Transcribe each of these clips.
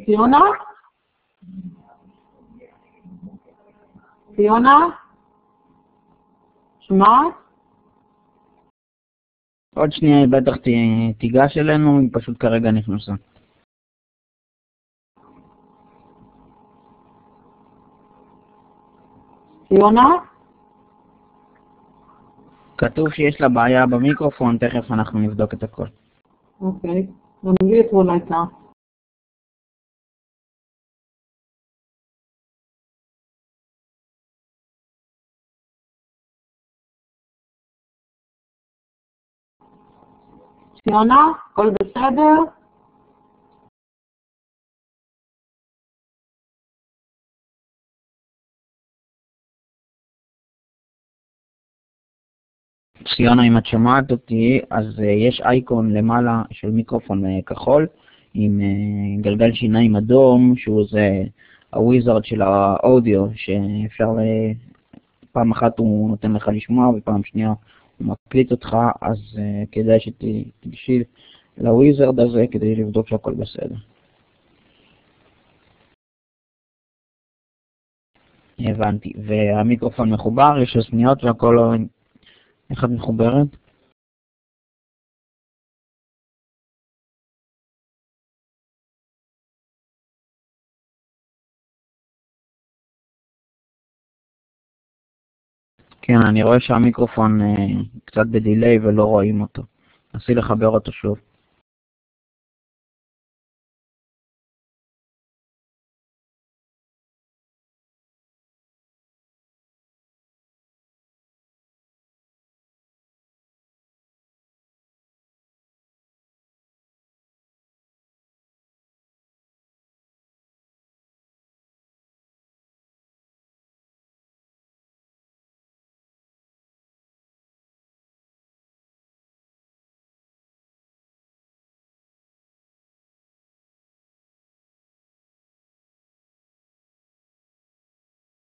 ציונה? ציונה? שומעת? עוד שנייה היא בטח תיגש אלינו, היא פשוט כרגע נכנסה. ציונה? כתוב שיש לה בעיה במיקרופון, תכף אנחנו נבדוק את הכל. אוקיי, גם לי אתמול הייתה. ציונה, הכל בסדר? ציונה, אם את שומעת אותי, אז יש אייקון למעלה של מיקרופון כחול עם גלגל שיניים אדום, שהוא זה הוויזרד של האודיו, שאפשר פעם אחת הוא נותן לך לשמוע ופעם שנייה הוא מקליט אותך, אז כדאי שתגשי לוויזרד הזה כדי לבדוק שהכל בסדר. הבנתי. והמיקרופון מחובר, יש אוזניות והכל. איך את מחוברת? כן, אני רואה שהמיקרופון קצת בדיליי ולא רואים אותו. נסי לחבר אותו שוב.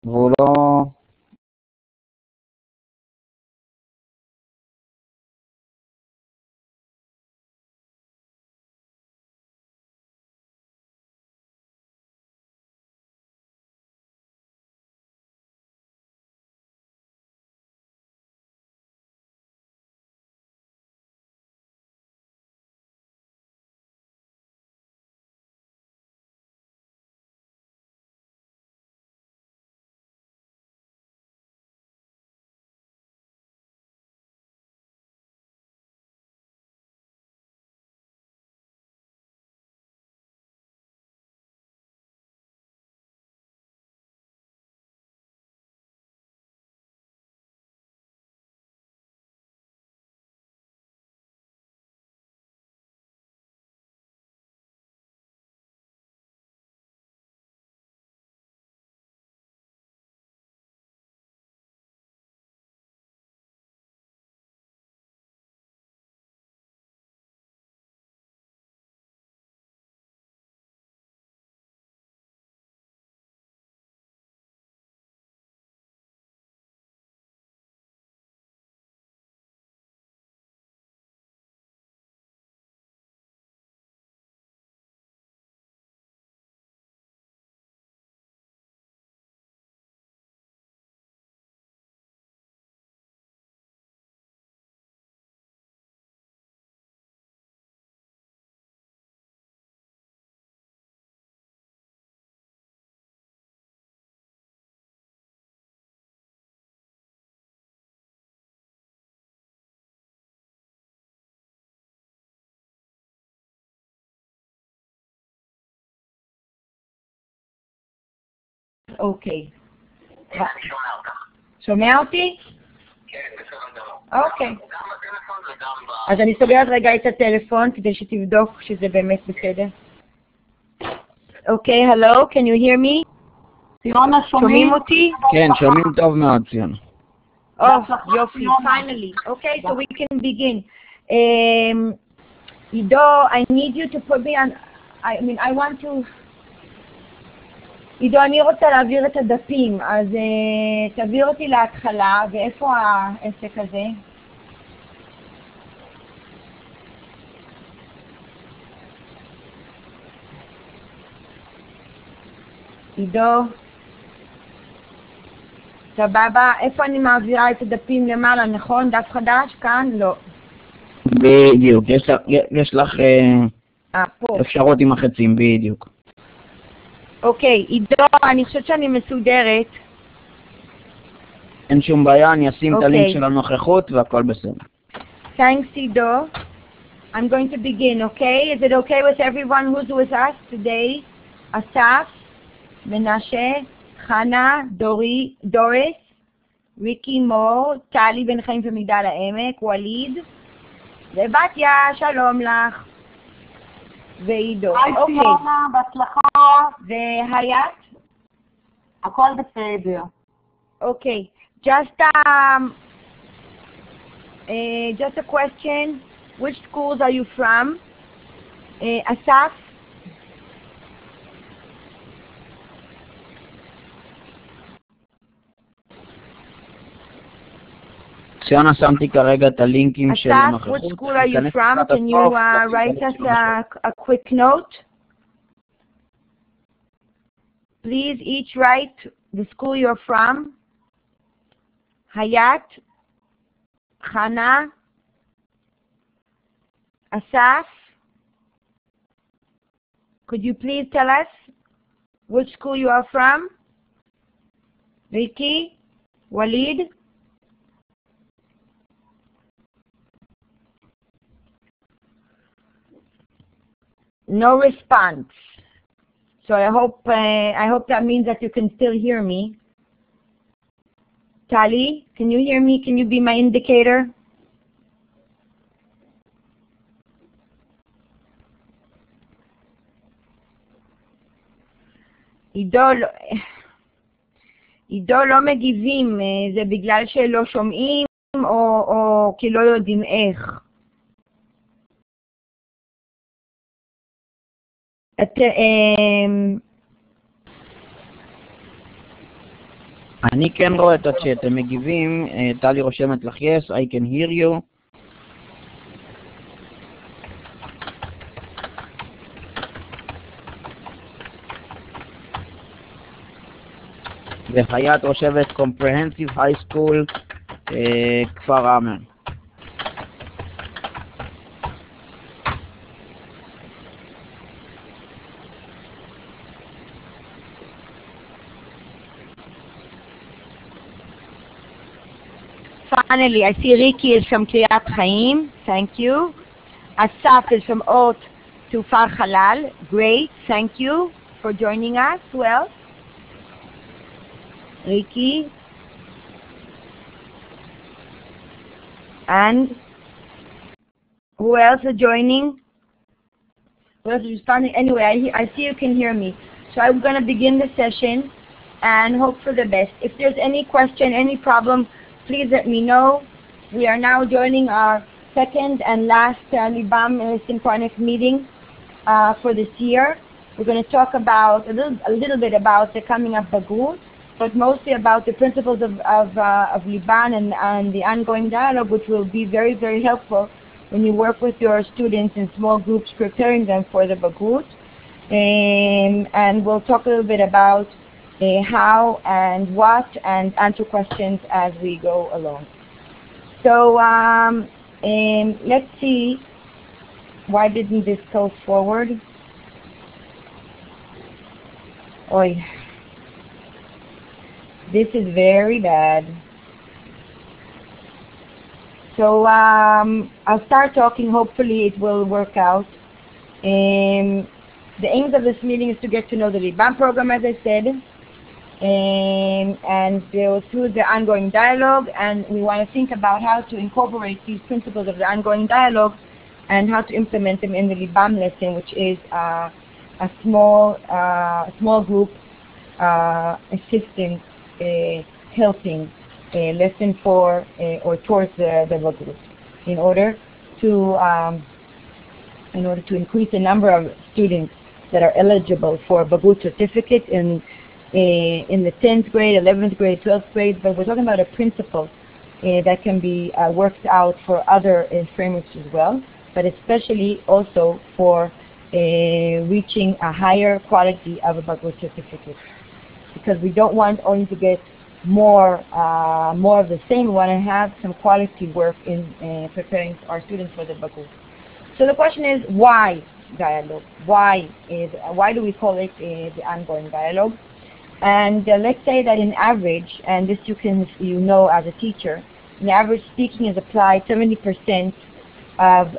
והוא לא... אוקיי. שומע אותי? כן, בסדר. אוקיי. גם בטלפון וגם אז אני סוגרת רגע את הטלפון כדי שתבדוק שזה באמת בסדר. אוקיי, hello, can you hear me? ציונה, שומעים אותי? כן, שומעים טוב מאוד, ציונה. יופי, finally. Okay, so we can begin. עידו, I need you to put me on, I want to... עידו, אני רוצה להעביר את הדפים, אז תעביר אותי להתחלה, ואיפה העסק הזה? עידו. סבבה, איפה אני מעבירה את הדפים למעלה, נכון? דף חדש? כאן? לא. בדיוק, יש לך פה. אפשרות עם החצים, בדיוק. אוקיי, עידו, אני חושבת שאני מסודרת. אין שום בעיה, אני אשים את אוקיי. הלינק של הנוכחות והכל בסדר. Thanks, עידו. I'm going to begin, okay? Is it okay with everyone who's with us today? אסף, מנשה, חנה, דוריס, ריקי מור, טלי בן חיים ומגדל העמק, וליד, ובתיה, שלום לך. ועידו. היי ציונה, בהצלחה. והיית? הכל בסדר. Okay, just a question. Which schools are you from? Asaf? ציונה, שמתי כרגע את הלינקים של Asaf, הנוכחות. which school are you from? Can you write us a quick note? Please each write the school you're from. Hayat, Hana, Asaf, could you please tell us which school you are from? Ricky, Walid, no response. So I hope that means that you can still hear me. Tali, can you hear me? Can you be my indicator? עידו לא מגיבים, זה בגלל שלא שומעים או כי לא יודעים איך. אני כן רואה את הצ'אט, הם מגיבים, טלי רושמת לך yes, I can hear you. וחייאת רושבת Comprehensive High School, כפר עמר. Finally, I see Ricky is from Kriyat Chaim. Thank you. Asaf is from Ot to Far Halal. Great. Thank you for joining us. Who else? Ricky. And who else is joining? Who else is responding? Anyway, I see you can hear me. So I'm going to begin the session and hope for the best. If there's any question, any problem, please let me know. We are now joining our second and last Libam Synchronic meeting for this year. We're going to talk about a little bit about the coming up Bagut, but mostly about the principles of Liban and the ongoing dialogue, which will be very, very helpful when you work with your students in small groups preparing them for the Bagut. And we'll talk a little bit about how and what, and answer questions as we go along. So let's see, why didn't this go forward? Oy. This is very bad. So I'll start talking, hopefully it will work out. The aims of this meeting is to get to know the Liban program, as I said, and go through the ongoing dialogue, and we want to think about how to incorporate these principles of the ongoing dialogue and how to implement them in the Liban lesson, which is a small group assistance, helping lesson for or towards the Bagut, in order to increase the number of students that are eligible for Bagut certificate in the 10th grade, 11th grade, 12th grade, but we're talking about a principle that can be worked out for other frameworks as well, but especially also for reaching a higher quality of a Bagut certificate. because we don't want only to get more of the same. We want to have some quality work in preparing our students for the Bagut. So the question is, why dialogue? Why do we call it the ongoing dialogue? And let's say that in average, and this you know as a teacher, in average speaking is applied 70% of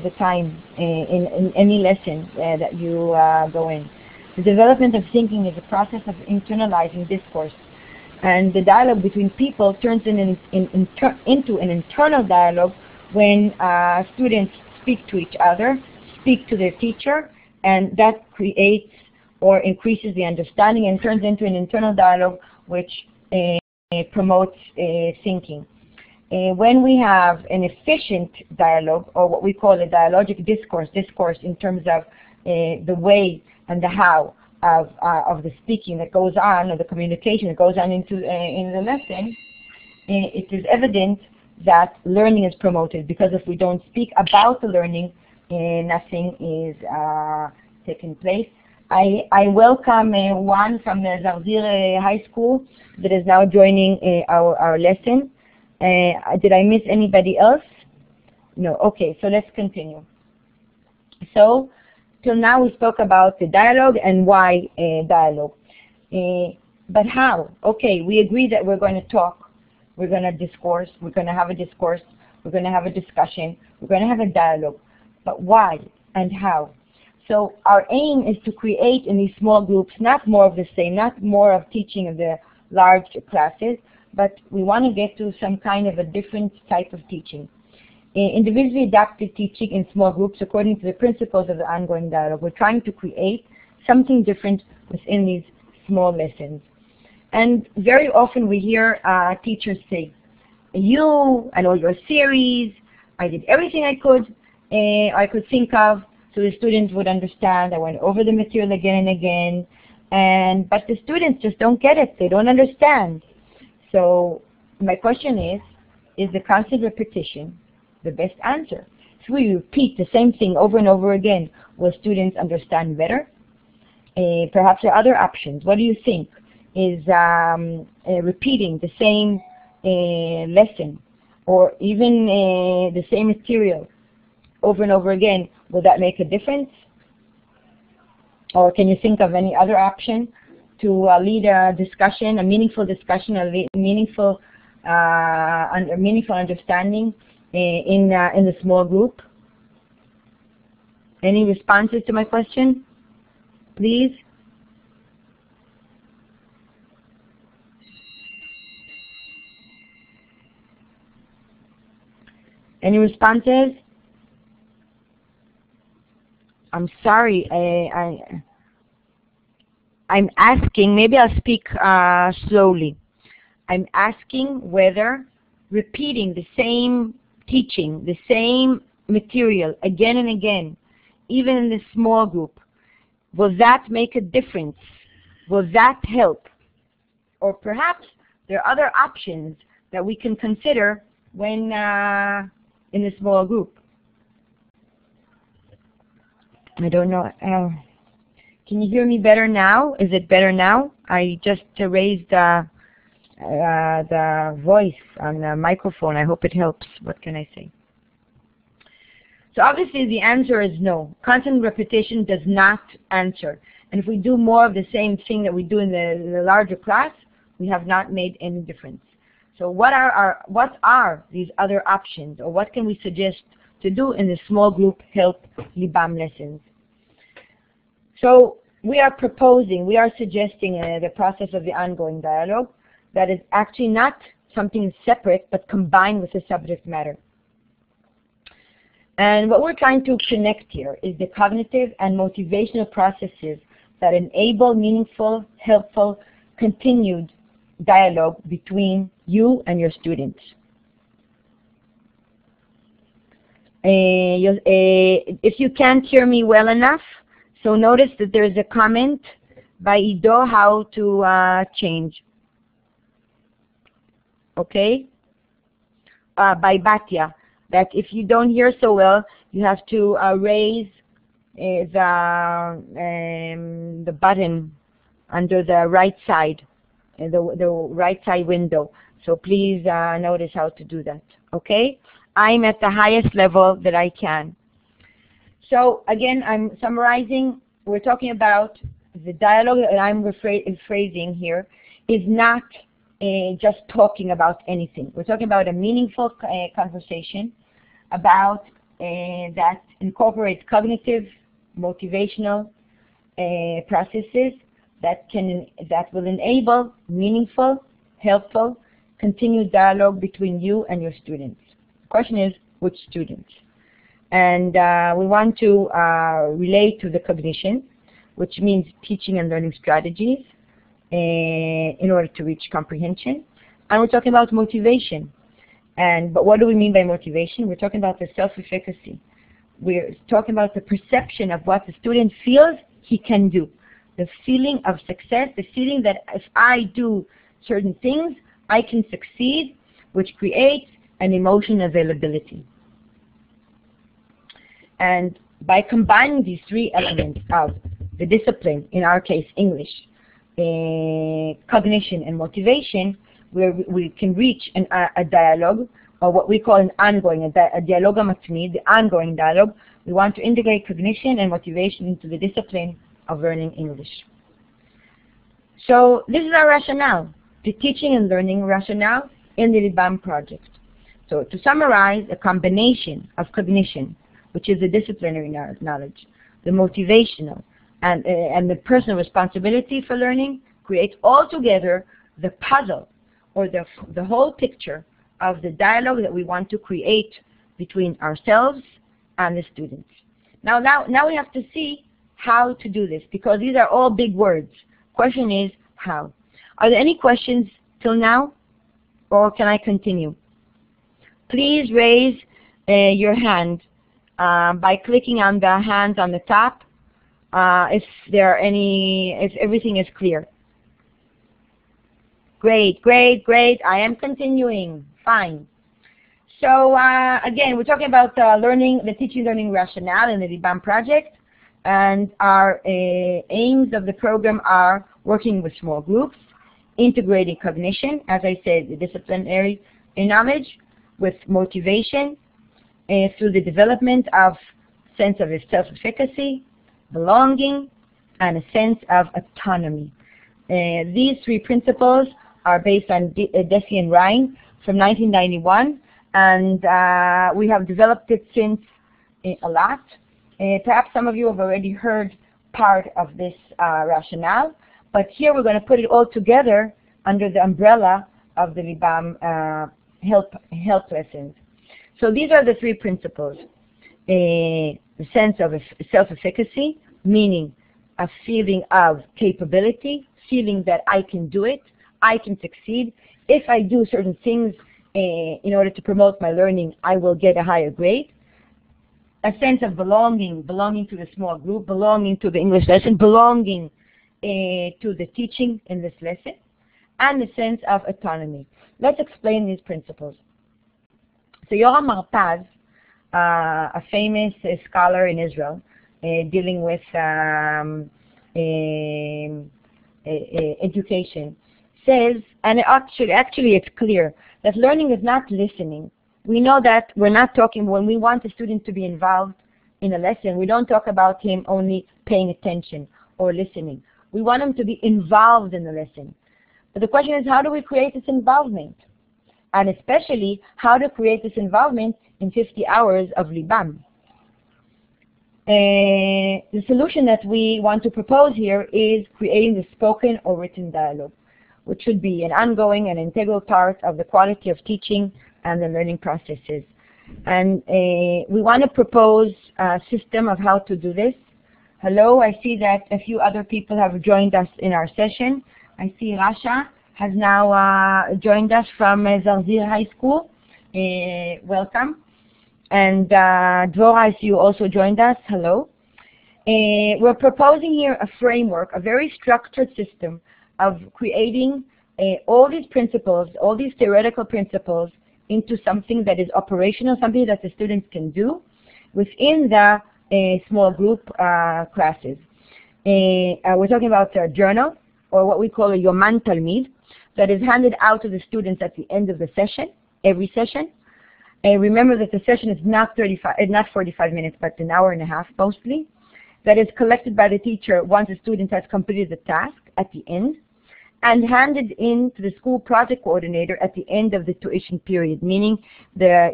the time in any lesson that you go in. The development of thinking is a process of internalizing discourse, and the dialogue between people turns into an internal dialogue when students speak to each other, speak to their teacher, and that creates or increases the understanding and turns into an internal dialogue which promotes thinking. When we have an efficient dialogue, or what we call a dialogic discourse in terms of the way and the how of the speaking that goes on, or the communication that goes on in the lesson, it is evident that learning is promoted, because if we don't speak about the learning, nothing is taking place. I welcome one from the Zarzir High School that is now joining our lesson. Did I miss anybody else? No. Okay, so let's continue. So, till now we spoke about the dialogue and why dialogue. But how? Okay, we agree that we're going to talk, we're going to discourse, we're going to have a discourse, we're going to have a discussion, we're going to have a dialogue. But why and how? So our aim is to create in these small groups not more of the same, not more of teaching of the large classes, but we want to get to some kind of a different type of teaching. Individually adapted teaching in small groups according to the principles of the ongoing dialogue. We're trying to create something different within these small lessons. And very often we hear teachers say, I know your series, I did everything I could think of, so the students would understand. I went over the material again and again, but the students just don't get it. They don't understand. So my question is the constant repetition the best answer? If we repeat the same thing over and over again, will students understand better? Perhaps there are other options. What do you think? Is repeating the same lesson, or even the same material over and over again, will that make a difference? Or can you think of any other option to lead a discussion, a meaningful discussion, a meaningful understanding in the small group? Any responses to my question, please? Any responses? I'm sorry, I'm asking, maybe I'll speak slowly. I'm asking whether repeating the same teaching, the same material again and again, even in the small group, will that make a difference? Will that help? Or perhaps there are other options that we can consider when in a small group. I don't know. Can you hear me better now? Is it better now? I just raised the voice on the microphone. I hope it helps. What can I say? So obviously the answer is no. Constant repetition does not answer. And if we do more of the same thing that we do in the larger class, we have not made any difference. So what are these other options, or what can we suggest to do in the small group help Libam lessons? So we are suggesting the process of the ongoing dialogue that is actually not something separate, but combined with the subject matter. And what we're trying to connect here is the cognitive and motivational processes that enable meaningful, helpful, continued dialogue between you and your students. If you can't hear me well enough, so notice that there's a comment by Ido how to change. Okay? By Batya, that if you don't hear so well, you have to raise the button under the right side, the right side window. So please notice how to do that, okay? I'm at the highest level that I can. So again, I'm summarizing. We're talking about the dialogue that I'm phrasing here is not just talking about anything. We're talking about a meaningful conversation about that incorporates cognitive, motivational processes that will enable meaningful, helpful, continued dialogue between you and your students. The question is, which students? And we want to relate to the cognition, which means teaching and learning strategies in order to reach comprehension. And we're talking about motivation. But what do we mean by motivation? We're talking about the self-efficacy. We're talking about the perception of what the student feels he can do. The feeling of success, the feeling that if I do certain things, I can succeed, which creates an emotion availability. And by combining these three elements of the discipline, in our case English, cognition and motivation, we can reach a dialogue, or what we call an ongoing, a dialogue matmid, the ongoing dialogue. We want to integrate cognition and motivation into the discipline of learning English. So this is our rationale, the teaching and learning rationale in the LIBAM project. So to summarize, a combination of cognition, which is the disciplinary knowledge, the motivational, and the personal responsibility for learning, create altogether the puzzle or the whole picture of the dialogue that we want to create between ourselves and the students. Now we have to see how to do this, because these are all big words. Question is, how? Are there any questions till now, or can I continue? Please raise your hand by clicking on the hands on the top if everything is clear. Great, great, great. I am continuing. Fine. So again, we're talking about the teaching learning rationale in the LIBAM project, and our aims of the program are working with small groups, integrating cognition, as I said, the disciplinary knowledge, with motivation through the development of sense of self-efficacy, belonging, and a sense of autonomy. These three principles are based on Deci and Ryan from 1991, and we have developed it since a lot. Perhaps some of you have already heard part of this rationale, but here we're going to put it all together under the umbrella of the LIBAM help lessons. So these are the three principles. The sense of self-efficacy, meaning a feeling of capability, feeling that I can do it, I can succeed. If I do certain things in order to promote my learning, I will get a higher grade. A sense of belonging to the small group, belonging to the English lesson, belonging to the teaching in this lesson, and the sense of autonomy. Let's explain these principles. So Yoram Marpaz, a famous scholar in Israel, dealing with education, says, and actually it's clear, that learning is not listening. We know that we're not talking, when we want a student to be involved in a lesson, we don't talk about him only paying attention or listening. We want him to be involved in the lesson. But the question is, how do we create this involvement? And especially, how to create this involvement in 50 hours of LIBAM. The solution that we want to propose here is creating the spoken or written dialogue, which should be an ongoing and integral part of the quality of teaching and the learning processes. And we want to propose a system of how to do this. Hello, I see that a few other people have joined us in our session. I see Rasha has now joined us from Zarzir High School. Welcome. And Dvora, I see you also joined us. Hello. We're proposing here a framework, a very structured system of creating all these principles, all these theoretical principles, into something that is operational, something that the students can do within the small group classes. We're talking about a journal, or what we call a Yoman Talmid, that is handed out to the students at the end of the session, every session. And remember that the session is not 45 minutes, but an hour and a half mostly. That is collected by the teacher once the student has completed the task at the end, and handed in to the school project coordinator at the end of the tuition period, meaning the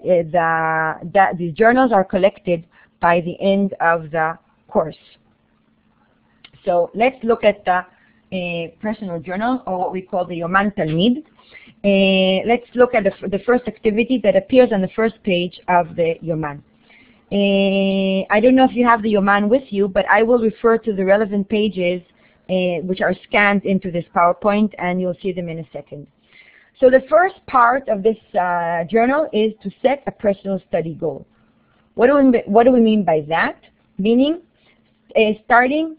journals are collected by the end of the course. So let's look at the personal journal, or what we call the Yoman Talmid. Let's look at the first activity that appears on the first page of the Yoman. I don't know if you have the Yoman with you, but I will refer to the relevant pages which are scanned into this PowerPoint, and you'll see them in a second. So the first part of this journal is to set a personal study goal. What do we mean by that? Meaning, starting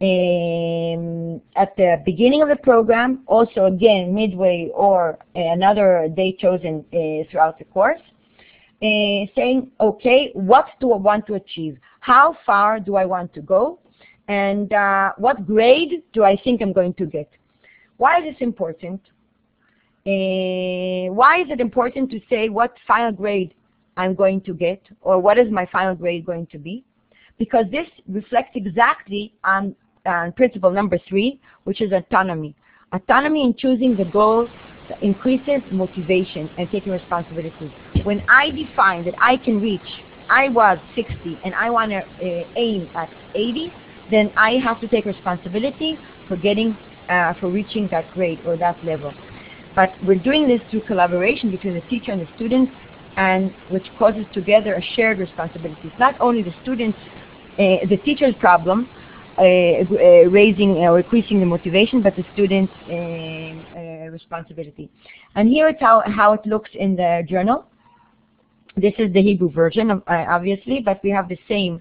at the beginning of the program, also again midway or another day chosen throughout the course, saying, okay, what do I want to achieve? How far do I want to go? And what grade do I think I'm going to get? Why is this important? Why is it important to say what final grade I'm going to get, or what is my final grade going to be? Because this reflects exactly on principle number 3, which is autonomy. Autonomy in choosing the goals increases motivation and taking responsibility. When I define that I can reach, I was 60 and I want to aim at 80, then I have to take responsibility for reaching that grade or that level. But we're doing this through collaboration between the teacher and the students, and which causes together a shared responsibility. It's not only the students, the teacher's problem, raising or increasing the motivation, but the students' responsibility. And here it's how it looks in the journal. This is the Hebrew version, obviously, but we have the same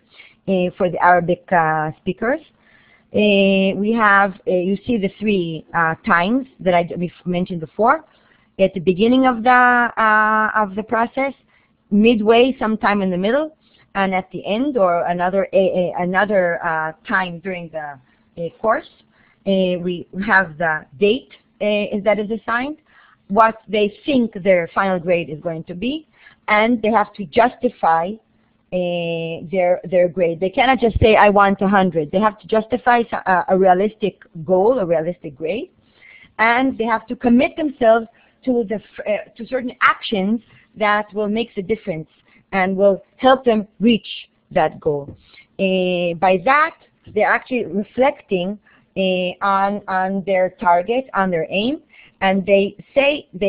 for the Arabic speakers. We have, you see the 3 times that I mentioned before. At the beginning of the process, midway, sometime in the middle, and at the end, or another time during the course. We have the date that is assigned, what they think their final grade is going to be, and they have to justify their grade. They cannot just say, I want 100. They have to justify a realistic goal, a realistic grade, and they have to commit themselves to certain actions that will make the difference and will help them reach that goal. By that, they're actually reflecting on their target, on their aim, and they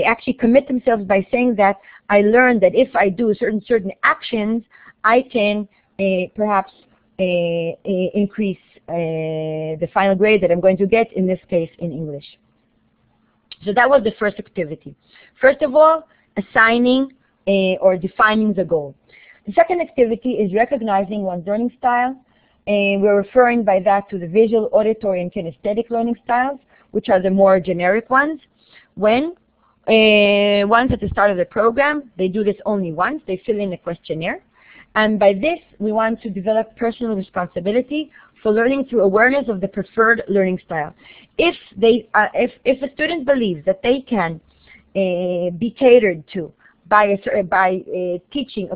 actually commit themselves by saying that I learned that if I do certain actions, I can perhaps increase the final grade that I'm going to get, in this case in English. So that was the first activity. First of all, assigning or defining the goal. The second activity is recognizing one's learning style. We're referring by that to the visual, auditory, and kinesthetic learning styles, which are the more generic ones. Once at the start of the program, they do this only once. They fill in a questionnaire. And by this, we want to develop personal responsibility for learning through awareness of the preferred learning style. If a student believes that they can be catered to by teaching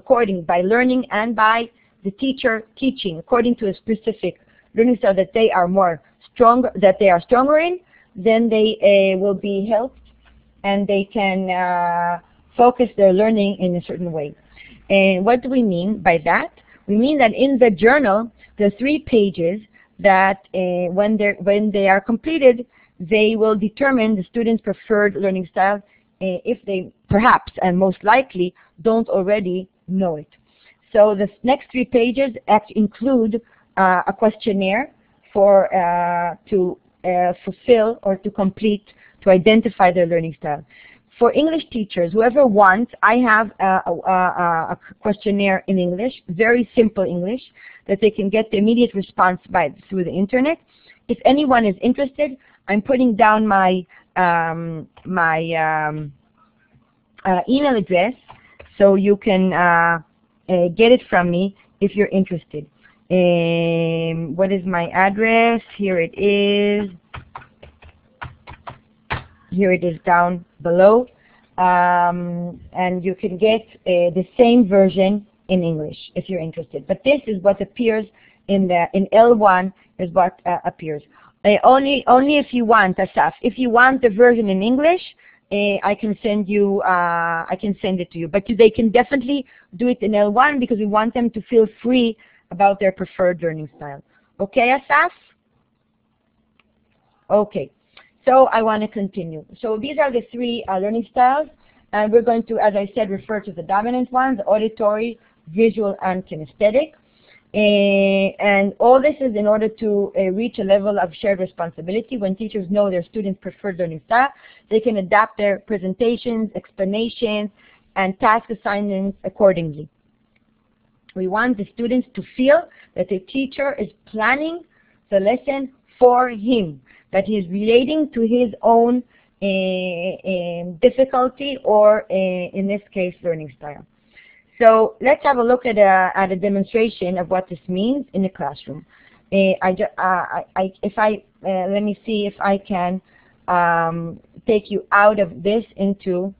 by learning, and by the teacher teaching according to a specific learning style that they are stronger in, then they will be helped, and they can focus their learning in a certain way. And what do we mean by that? We mean that in the journal, the 3 pages that when they are completed, they will determine the student's preferred learning style if they perhaps and most likely don't already know it. So the next 3 pages include a questionnaire to fulfill or to complete, to identify their learning style. For English teachers, whoever wants, I have a questionnaire in English, very simple English, that they can get the immediate response through the internet. If anyone is interested, I'm putting down my email address, so you can get it from me if you're interested. What is my address? Here it is. Here it is down below. And you can get the same version in English if you're interested. But this is what appears in L1 is what appears. Only if you want, Asaf. If you want the version in English, I can send you. I can send it to you. But they can definitely do it in L1 because we want them to feel free about their preferred learning style. Okay, Asaf? Okay. So I want to continue. So these are the three learning styles, and we're going to, as I said, refer to the dominant ones: auditory, visual, and kinesthetic. And all this is in order to reach a level of shared responsibility. When teachers know their students' preferred learning style, they can adapt their presentations, explanations, and task assignments accordingly. We want the students to feel that the teacher is planning the lesson for him, that he is relating to his own difficulty or, in this case, learning style. So let's have a look at a demonstration of what this means in the classroom. Let me see if I can take you out of this into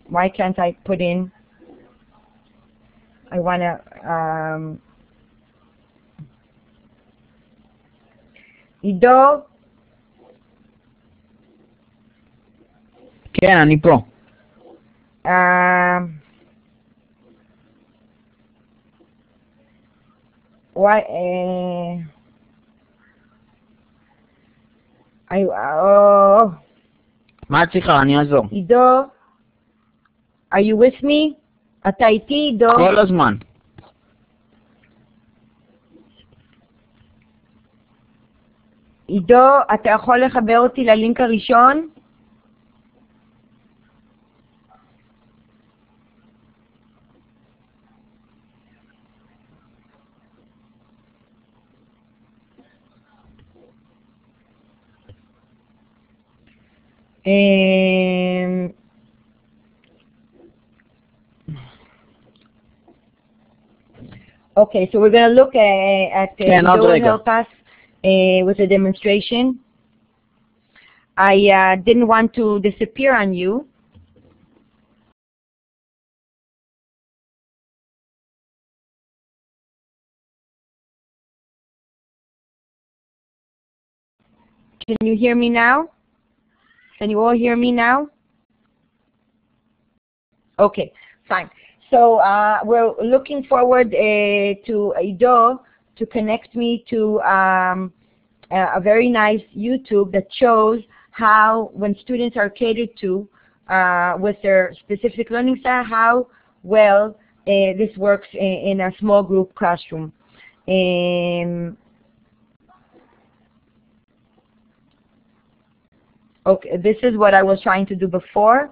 why can't I put in? I wanna עידו. כן, אני פה. מה את צריכה? אני אעזור. עידו, are you with me? אתה איתי, עידו? כל הזמן. עידו, אתה יכול לחבר אותי ללינק הראשון? Okay, so we're going to look at Ido help us with a demonstration. I didn't want to disappear on you. Can you hear me now? Can you all hear me now? Okay, fine. So we're looking forward to Ido to connect me to a very nice YouTube that shows how, when students are catered to with their specific learning style, how well this works in a small group classroom. Okay, this is what I was trying to do before.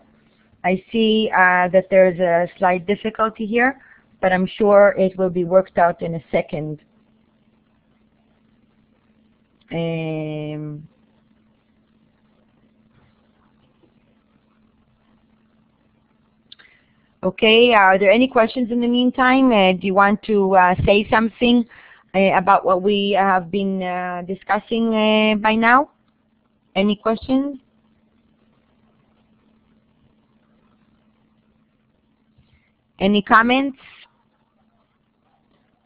I see that there's a slight difficulty here, but I'm sure it will be worked out in a second. Okay, are there any questions in the meantime? Do you want to say something about what we have been discussing by now? Any questions? Any comments?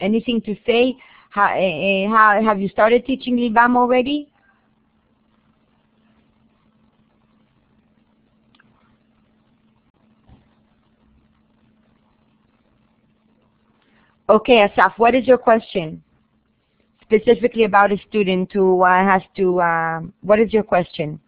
Anything to say? How have you started teaching Libam already? Okay, Asaf, what is your question? Specifically about a student who has to, what is your question?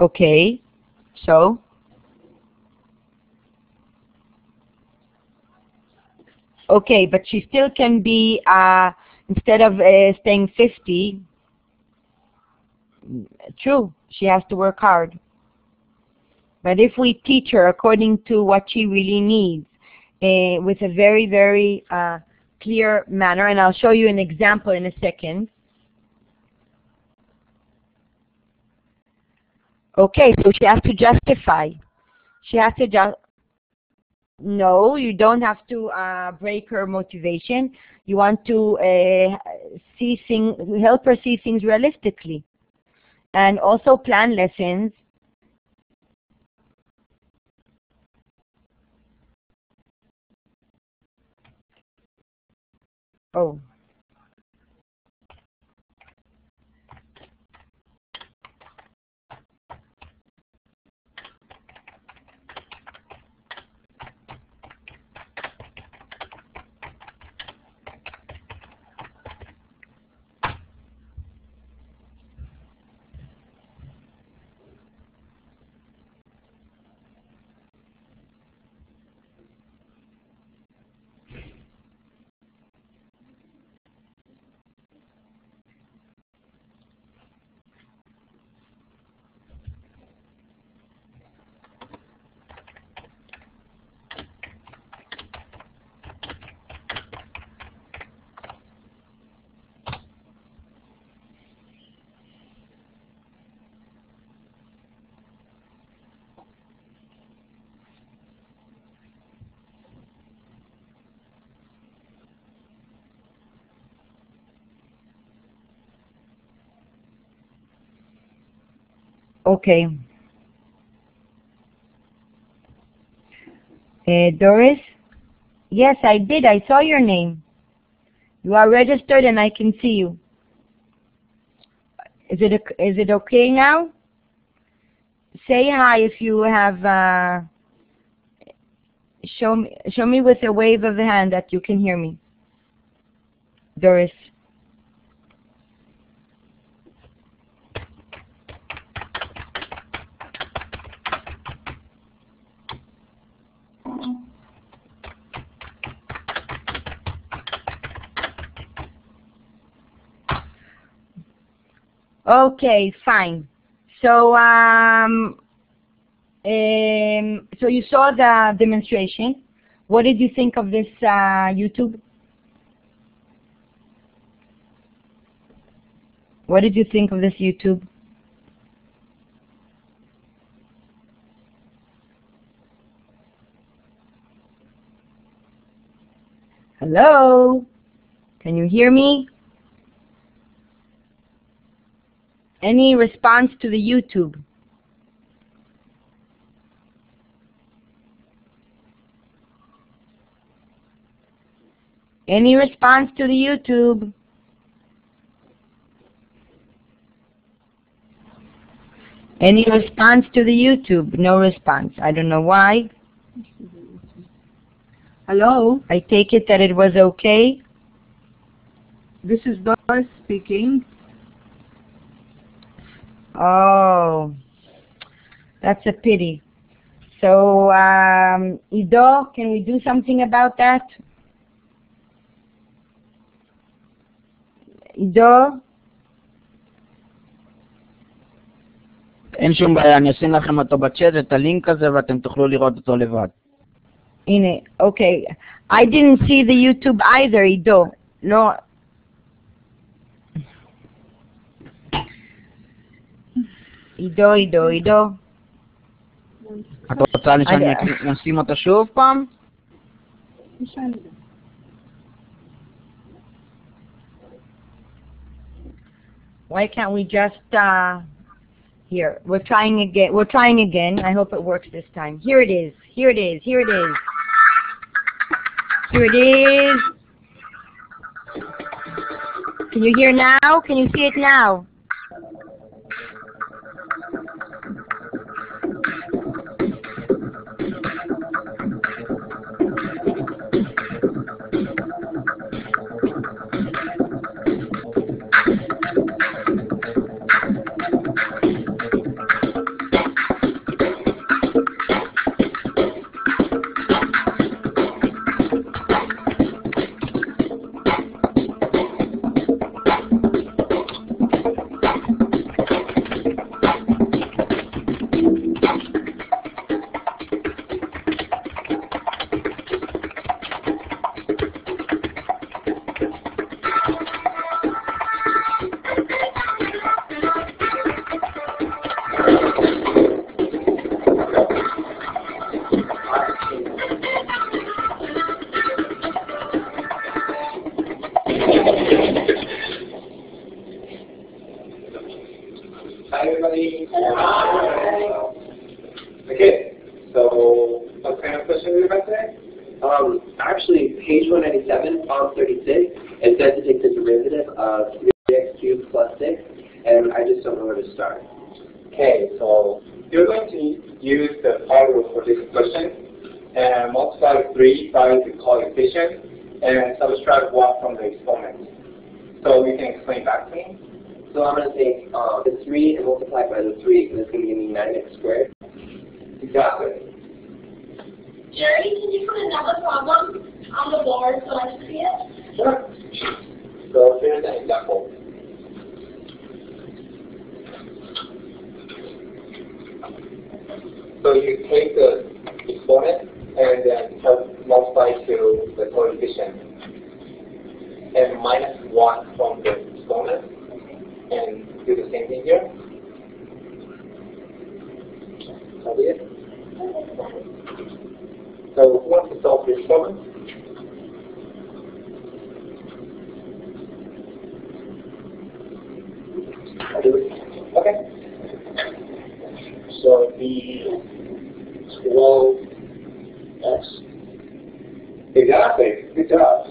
Okay, so? Okay, but she still can be, instead of staying 50, true, she has to work hard. But if we teach her according to what she really needs, with a very, very clear manner, and I'll show you an example in a second. Okay, so she has to justify. She has to No, you don't have to break her motivation. You want to help her see things realistically. And also plan lessons. Oh. Okay. Doris? Yes, I did. I saw your name. You are registered and I can see you. Is it okay now? Say hi if you have, show me with a wave of the hand that you can hear me. Doris. Okay, fine. So, so you saw the demonstration. What did you think of this YouTube? What did you think of this YouTube? Hello? Can you hear me? Any response to the YouTube? Any response to the YouTube? Any response to the YouTube? No response. I don't know why. Hello, I take it that it was okay. this is Doris speaking. Oh, that's a pity. So, Ido, can we do something about that? Ido? אין שום בעיה, אני אשים לכם אותו בצ'אט, את הלינק הזה, ואתם תוכלו לראות אותו לבד. הנה, okay. I didn't see the YouTube either, Ido. No. Ido. את רוצה שאני נשים אותו שוב פעם? Why can't we just, here, we're trying again. I hope it works this time. Here it is. Here it is. Can you hear now? Can you see it now? Hi, everybody. Hi. Okay, so what kind of question do we have today? Actually, page 197, column 36, it says to take the derivative of 3x cubed plus 6, and I just don't know where to start. Okay, so you're going to use the power rule for this question and multiply 3 by the coefficient and subtract 1 from the exponent. So you can explain back to me. So I'm going to take the 3 and multiply it by the 3, and it's going to give me 9x squared. Exactly. Jerry, can you put another problem on the board so I can see it? Sure. So here's an example. So you take the exponent and then multiply to the coefficient and minus 1 from the exponent and do the same thing here. Copy it. So who wants to solve this problem? I'll do it. Okay. So the 12x. Exactly. Good job.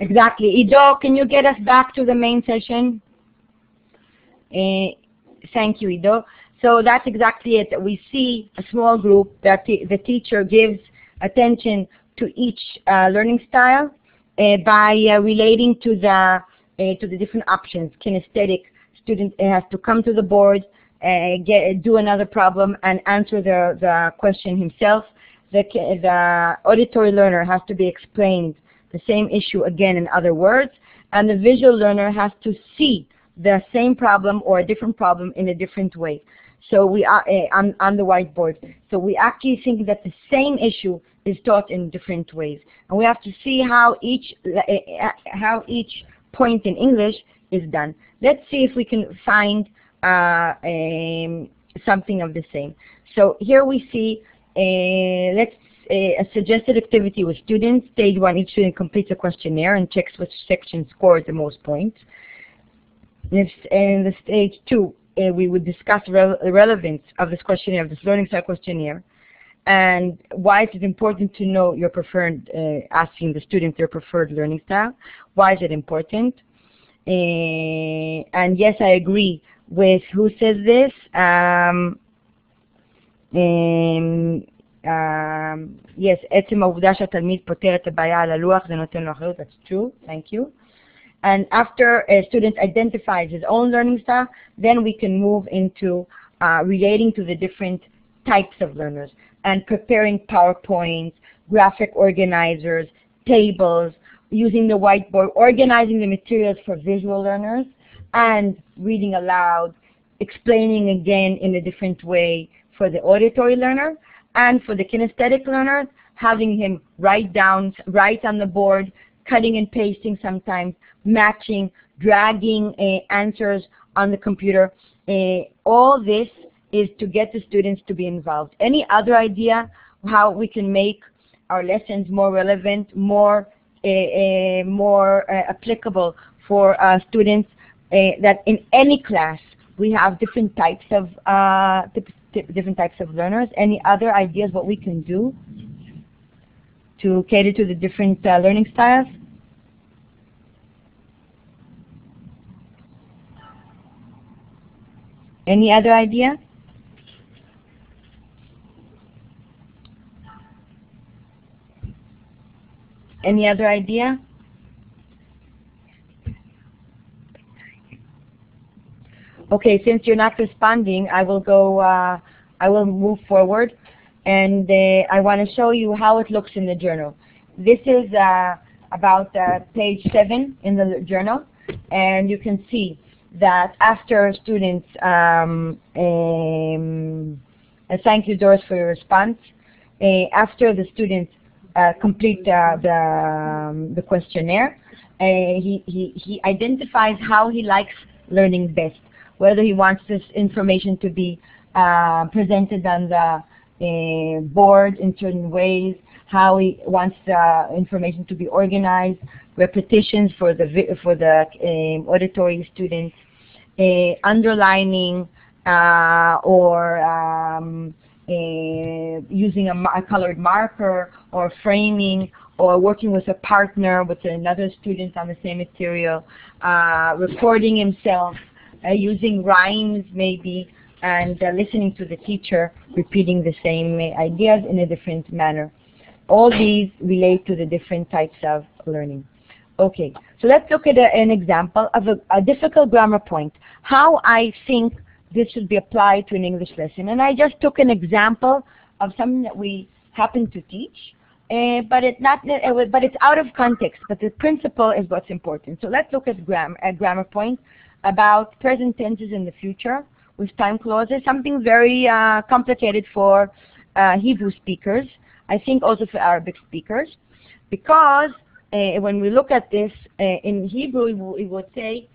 Exactly. Ido, can you get us back to the main session? Thank you, Ido. So that's exactly it. We see a small group that the teacher gives attention to each learning style by relating to the different options. Kinesthetic student has to come to the board, do another problem, and answer the question himself. The auditory learner has to be explained the same issue again in other words, and the visual learner has to see the same problem or a different problem in a different way. So we are on the whiteboard. So we actually think that the same issue is taught in different ways, and we have to see how each point in English is done. Let's see if we can find something of the same. So here we see a suggested activity with students. Stage 1, each student completes a questionnaire and checks which section scored the most points. In the stage 2, we would discuss the relevance of this questionnaire, of this learning style questionnaire, and why it is important to know your preferred, asking the students their preferred learning style. Why is it important? And yes, I agree with who says this. Yes, עצם העובדה שהתלמיד פותר את הבעיה על הלוח זה נותן לו אחריות. That's true. Thank you. And after a student identifies his own learning style, then we can move into relating to the different types of learners and preparing PowerPoints, graphic organizers, tables, using the whiteboard, organizing the materials for visual learners, and reading aloud, explaining again in a different way for the auditory learner. And for the kinesthetic learner, having him write on the board, cutting and pasting sometimes, matching, dragging answers on the computer. All this is to get the students to be involved. Any other idea how we can make our lessons more relevant, more applicable for students, that in any class we have different types of learners? Any other ideas what we can do to cater to the different learning styles? Any other idea? Any other idea? Okay, since you're not responding, I will go. I will move forward, and I want to show you how it looks in the journal. This is about page 7 in the journal, and you can see that after students, thank you, Doris, for your response. After the students complete the questionnaire, he identifies how he likes learning best, whether he wants this information to be presented on the board in certain ways, how he wants the information to be organized, repetitions for the auditory students, underlining or using a colored marker, or framing, or working with a partner, with another student on the same material, recording himself, using rhymes maybe, and listening to the teacher repeating the same ideas in a different manner. All these relate to the different types of learning. Okay, so let's look at an example of a difficult grammar point, how I think this should be applied to an English lesson. And I just took an example of something that we happen to teach, but it's out of context, but the principle is what's important. So let's look at grammar point about present tenses in the future with time clauses, something very complicated for Hebrew speakers, I think also for Arabic speakers, because when we look at this in Hebrew, we would say,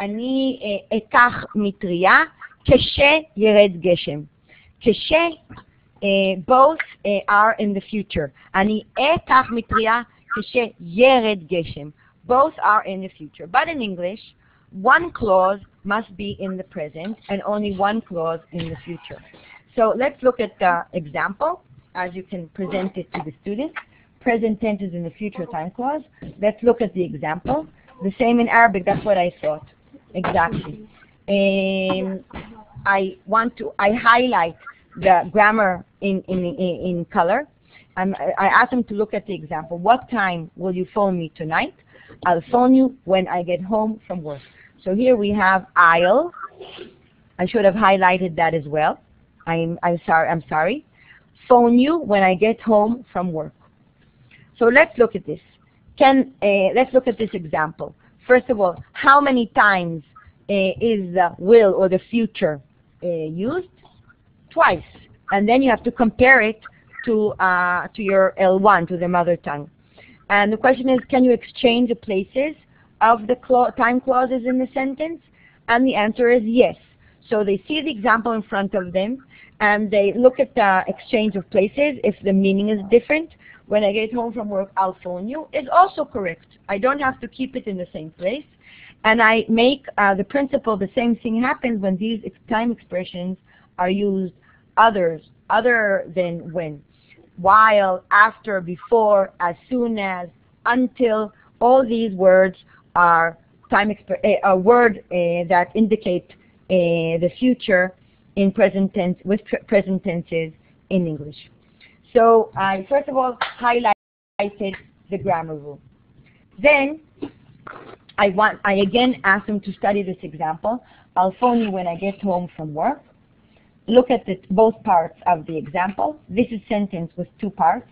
אני אקח מטריה כשירד גשם. כש, both are in the future. אני אקח מטריה כשירד גשם. Both are in the future. But in English, one clause must be in the present and only one clause in the future. So let's look at the example as you can present it to the students. Present tense is in the future time clause. Let's look at the example. The same in Arabic, that's what I thought. Exactly. I highlight the grammar in color. I ask them to look at the example. What time will you phone me tonight? I'll phone you when I get home from work. So here we have I'll. I should have highlighted that as well. I'm sorry. Phone you when I get home from work. So let's look at this. Let's look at this example. First of all, how many times is the will or the future used? Twice. And then you have to compare it to your L1, to the mother tongue. And the question is, can you exchange the places of the time clauses in the sentence? And the answer is yes. So they see the example in front of them, and they look at the exchange of places. If the meaning is different, when I get home from work, I'll phone you, is also correct. I don't have to keep it in the same place. And I make the principle, the same thing happens when these time expressions are used other than when. While, after, before, as soon as, until, all these words are a word that indicate the future in present tense, with present tenses in English. So I first of all highlighted the grammar rule. Then I again ask them to study this example. I'll phone you when I get home from work. Look at both parts of the example. This is sentence with two parts.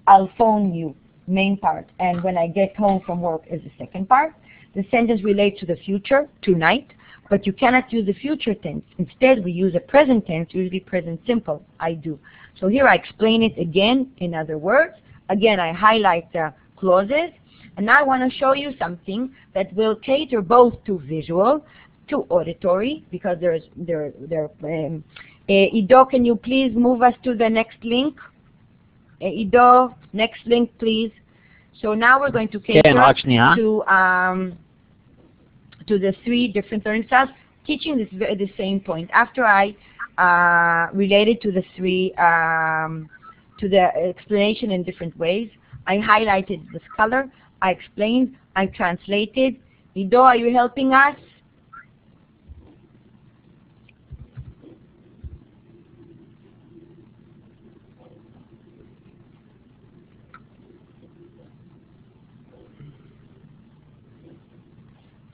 I'll phone you, main part, and when I get home from work is the second part. The sentence relates to the future, tonight, but you cannot use the future tense. Instead, we use a present tense, usually present simple, I do. So here I explain it again in other words. Again, I highlight the clauses, and now I want to show you something that will cater both to visual, to auditory, because Ido, can you please move us to the next link? Ido, next link, please. So now we're going to cater to the three different learning styles, teaching the same point. After I related to the three, to the explanation in different ways, I highlighted with color, I explained, I translated. Ido, are you helping us?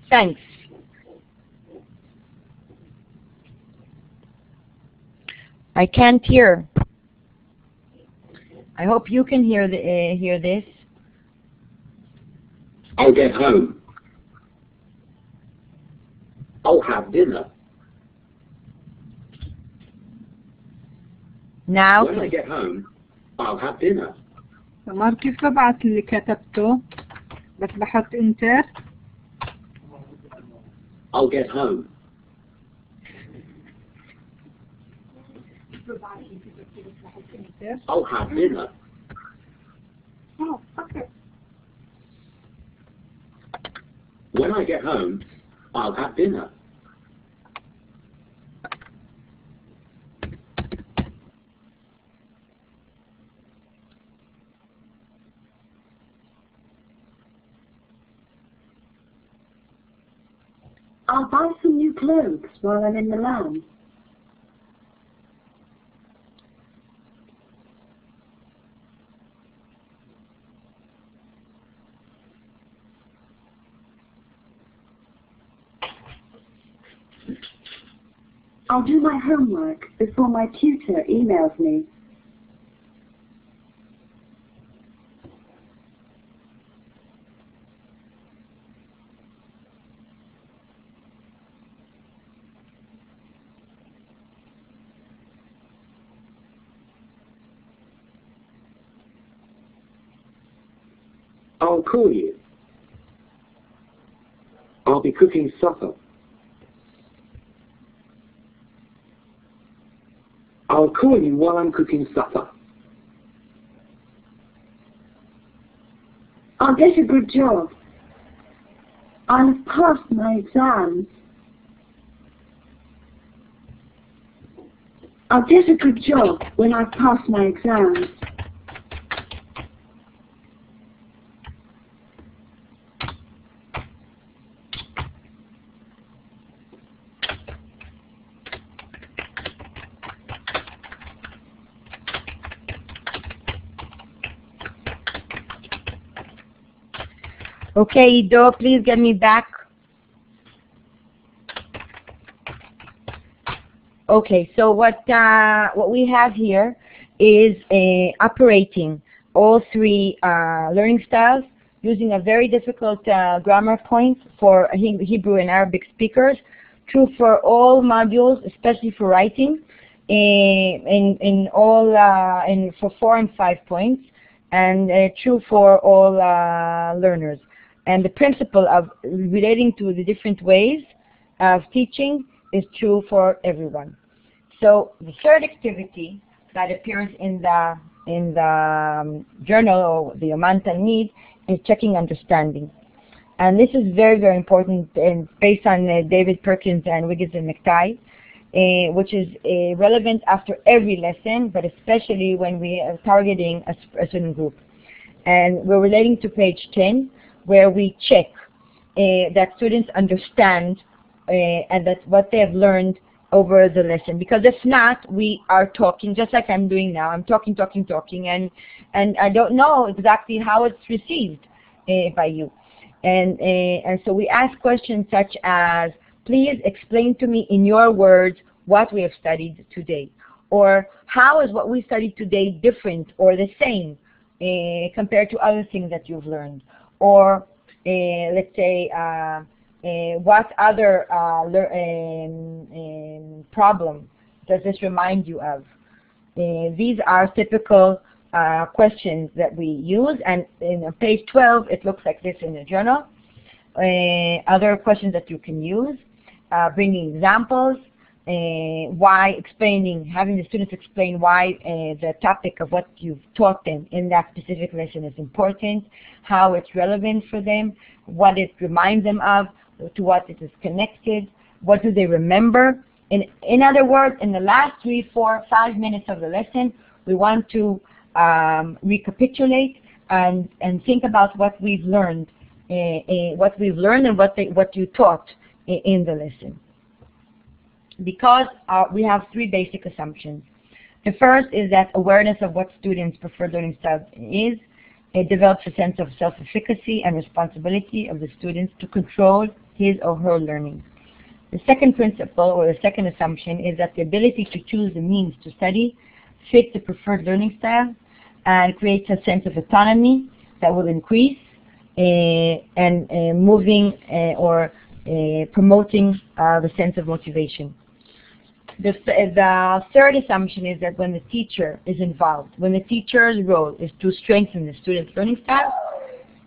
Thanks. I can't hear. I hope you can hear this. I'll get home. I'll have dinner. Now, when I get home, I'll have dinner. تمام، كيف ببعث اللي كتبته؟ بس بحط انتر. I'll get home. I'll have dinner. Oh, okay. When I get home, I'll have dinner. I'll buy some new clothes while I'm in Milan. I'll do my homework before my tutor emails me. I'll call you. I'll be cooking supper. I'll call you while I'm cooking supper. I'll get a good job. I'll have passed my exams. I'll get a good job when I've passed my exams. Okay, Ido, please get me back. Okay, so what we have here is operating all three learning styles using a very difficult grammar point for Hebrew and Arabic speakers. True for all modules, especially for writing, for 4 and 5 points, and true for all learners. And the principle of relating to the different ways of teaching is true for everyone. So the third activity that appears in the journal or the Yoman Talmid is checking understanding. And this is very, very important, and based on David Perkins and Wiggins and McTighe, which is relevant after every lesson, but especially when we are targeting a certain group. And we're relating to page 10, where we check that students understand and that what they have learned over the lesson. Because if not, we are talking just like I'm doing now. I'm talking, and I don't know exactly how it's received by you. And so we ask questions such as, please explain to me in your words what we have studied today. Or how is what we studied today different or the same compared to other things that you've learned? Or let's say, what other problem does this remind you of? These are typical questions that we use, and in page 12 it looks like this in the journal. Other questions that you can use, bringing examples, having the students explain why the topic of what you've taught them in that specific lesson is important, how it's relevant for them, what it reminds them of, to what it is connected, what do they remember. In other words, in the last 3, 4, 5 minutes of the lesson, we want to recapitulate and think about what we've learned, and what you taught in the lesson. Because we have 3 basic assumptions. The first is that awareness of what students' preferred learning style is. It develops a sense of self-efficacy and responsibility of the students to control his or her learning. The second principle, or the second assumption, is that the ability to choose the means to study fits the preferred learning style and creates a sense of autonomy that will increase and moving or promoting the sense of motivation. The third assumption is that when the teacher is involved, when the teacher's role is to strengthen the student's learning style,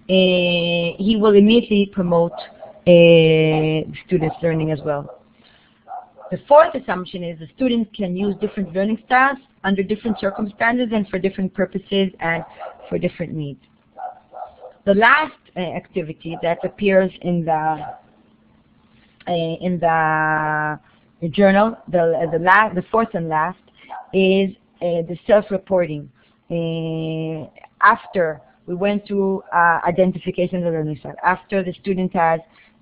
he will immediately promote the student's learning as well. The fourth assumption is the student can use different learning styles under different circumstances and for different purposes and for different needs. The last activity that appears in the journal, the fourth and last, is the self-reporting. After we went through identification of the learning style, after the student has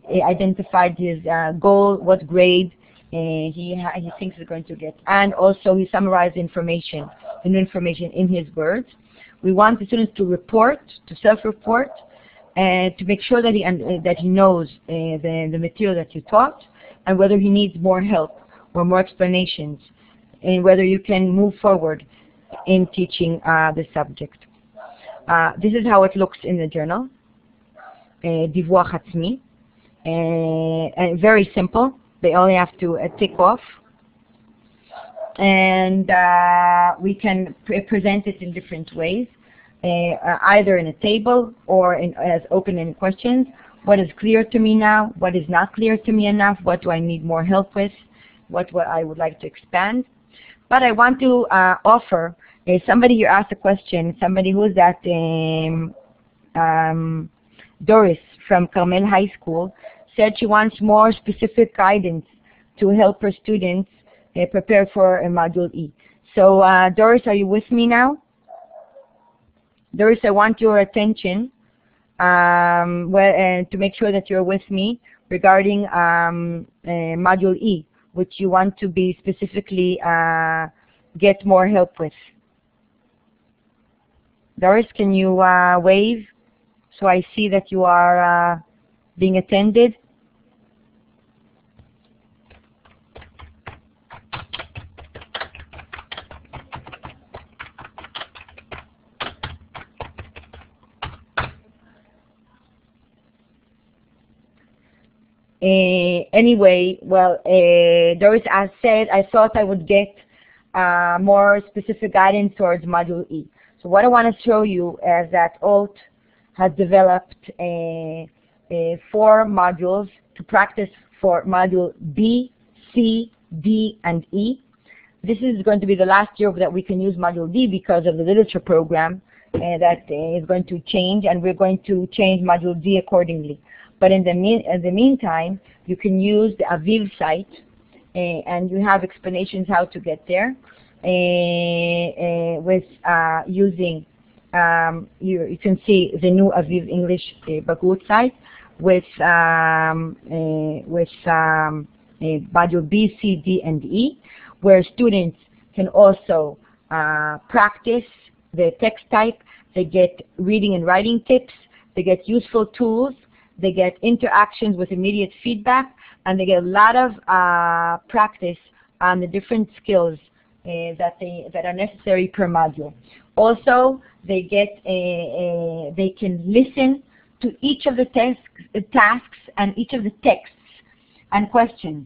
identified his goal, what grade he thinks he's going to get, and also he summarized the new information in his words. We want the students to report, to self-report, and to make sure that he knows the material that you taught, and whether he needs more help or more explanations, and whether you can move forward in teaching the subject. This is how it looks in the journal. דיווח עצמי. And very simple. They only have to tick off. And we can present it in different ways, either in a table or as open-ended questions. What is clear to me now? What is not clear to me enough? What do I need more help with? What I would like to expand? But I want to offer somebody here asked a question. Somebody who's at Doris from Carmel High School said she wants more specific guidance to help her students prepare for Module E. So Doris, are you with me now? Doris, I want your attention to make sure that you're with me regarding Module E, which you want to be specifically get more help with. Doris, can you wave so I see that you are being attended? Anyway, well, Doris has said, I thought I would get more specific guidance towards Module E. So what I want to show you is that OLT has developed 4 modules to practice for Module B, C, D, and E. This is going to be the last year that we can use Module D because of the literature program that is going to change, and we're going to change Module D accordingly. But in the meantime, you can use the Aviv site, and you have explanations how to get there with using, you can see the new Aviv English Bagut site with Module B, C, D, and E, where students can also practice the text type. They get reading and writing tips. They get useful tools. They get interactions with immediate feedback, and they get a lot of practice on the different skills that are necessary per module. Also, they can listen to each of the tasks and each of the texts and questions.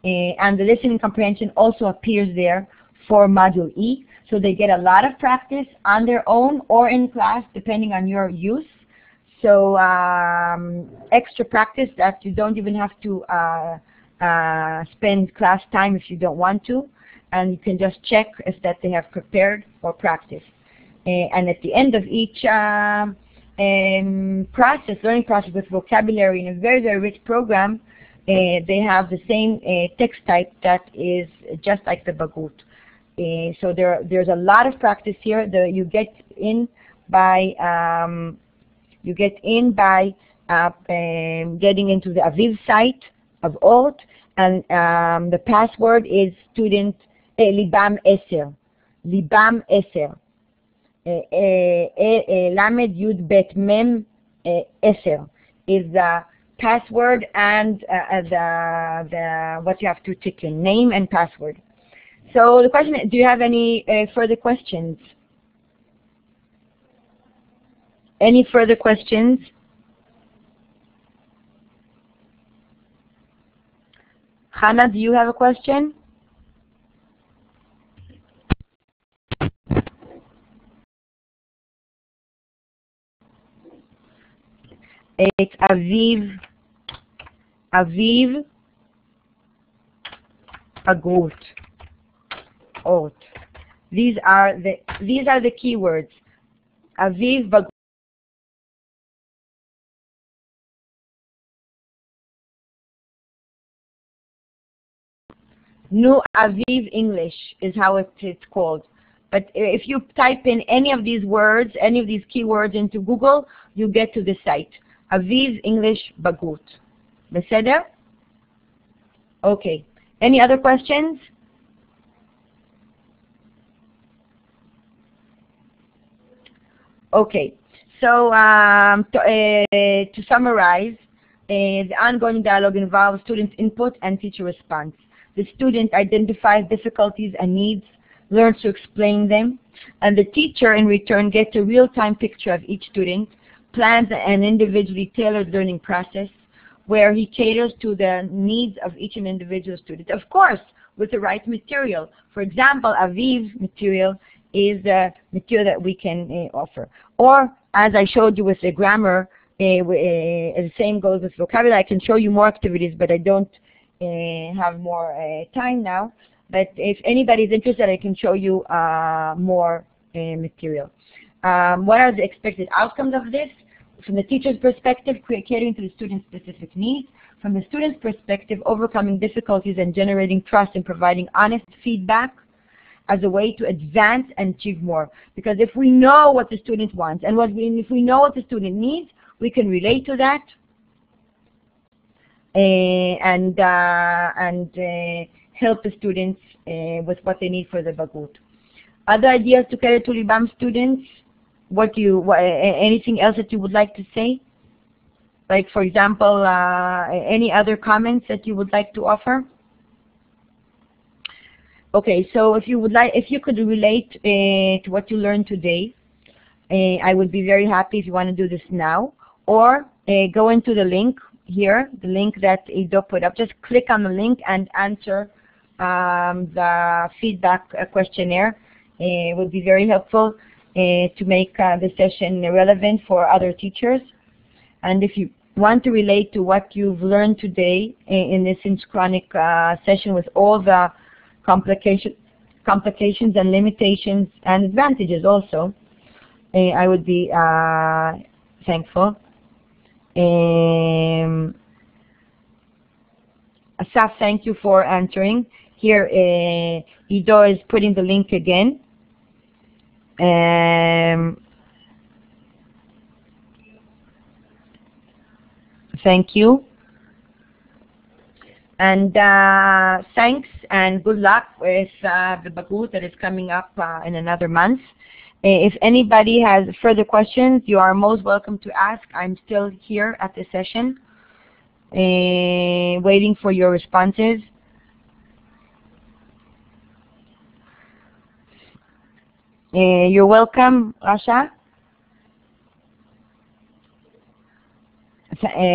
And the listening comprehension also appears there for Module E. So they get a lot of practice on their own or in class, depending on your use. So extra practice that you don't even have to spend class time if you don't want to, and you can just check if that they have prepared or practiced. And at the end of each learning process with vocabulary in a very, very rich program, they have the same text type that is just like the Bagut. So there's a lot of practice here. You get in by getting into the Aviv site of OLT, and the password is student Libam 10. Libam 10. Lamed Yud Bet Mem 10 is the password and what you have to tick in, name and password. So the question is, do you have any further questions? Any further questions? Hannah, do you have a question? Aviv, Bagut, Ot. These are the keywords. Aviv, Bagut. Nu Aviv English is how it's called. But if you type in any of these words, any of these keywords into Google, you get to the site. Aviv English Bagut. Beseder? Okay. Any other questions? Okay. So to summarize, the ongoing dialogue involves student input and teacher response. The student identifies difficulties and needs, learns to explain them, and the teacher in return gets a real-time picture of each student, plans an individually tailored learning process where he caters to the needs of each individual student. Of course, with the right material. For example, Aviv material is the material that we can offer. Or, as I showed you with the grammar, the same goes with vocabulary. I can show you more activities, but I don't have more time now. But if anybody is interested, I can show you more material. What are the expected outcomes of this? From the teacher's perspective, catering to the student's specific needs. From the student's perspective, overcoming difficulties and generating trust and providing honest feedback as a way to advance and achieve more. Because if we know what the student wants and if we know what the student needs, we can relate to that and help the students with what they need for the Bagut. Other ideas to cater to Libam students? Anything else that you would like to say? Like, for example, any other comments that you would like to offer? Okay, so if you could relate to what you learned today, I would be very happy if you want to do this now, or go into the link here, the link that Ido put up. Just click on the link and answer the feedback questionnaire. It would be very helpful to make the session relevant for other teachers. And if you want to relate to what you've learned today in this synchronic session with all the complications and limitations and advantages also, I would be thankful. Asaf, thank you for answering. Here, Ido is putting the link again. Thank you. And thanks and good luck with the Bagut that is coming up in another month. If anybody has further questions, you are most welcome to ask. I'm still here at the session, waiting for your responses. You're welcome, Rasha.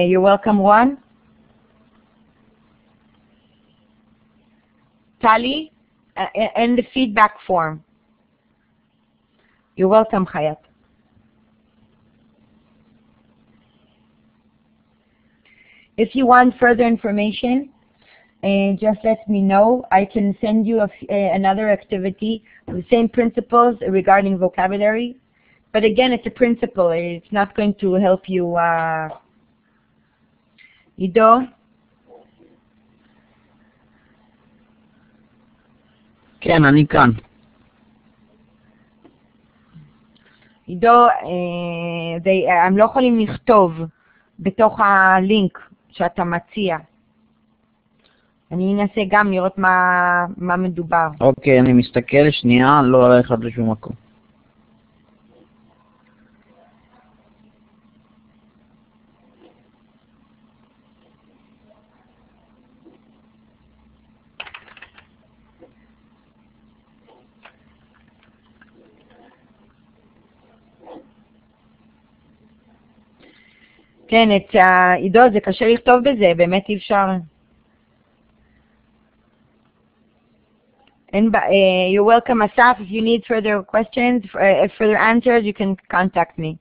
You're welcome, Juan. Tali, and the feedback form. You're welcome, Hayat. If you want further information, just let me know. I can send you another activity with the same principles regarding vocabulary. But again, it's a principle. It's not going to help you. Ido? כן, אני כאן. עידו, הם לא יכולים לכתוב בתוך הלינק שאתה מציע. אני אנסה גם לראות מה מדובר. אוקיי, אני מסתכל שנייה, לא ללכת לשום מקום. כן, עידו, זה קשה לכתוב בזה, באמת אי אפשר. You're welcome, Asaf. If you need further questions, further answers, you can contact me.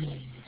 Mm.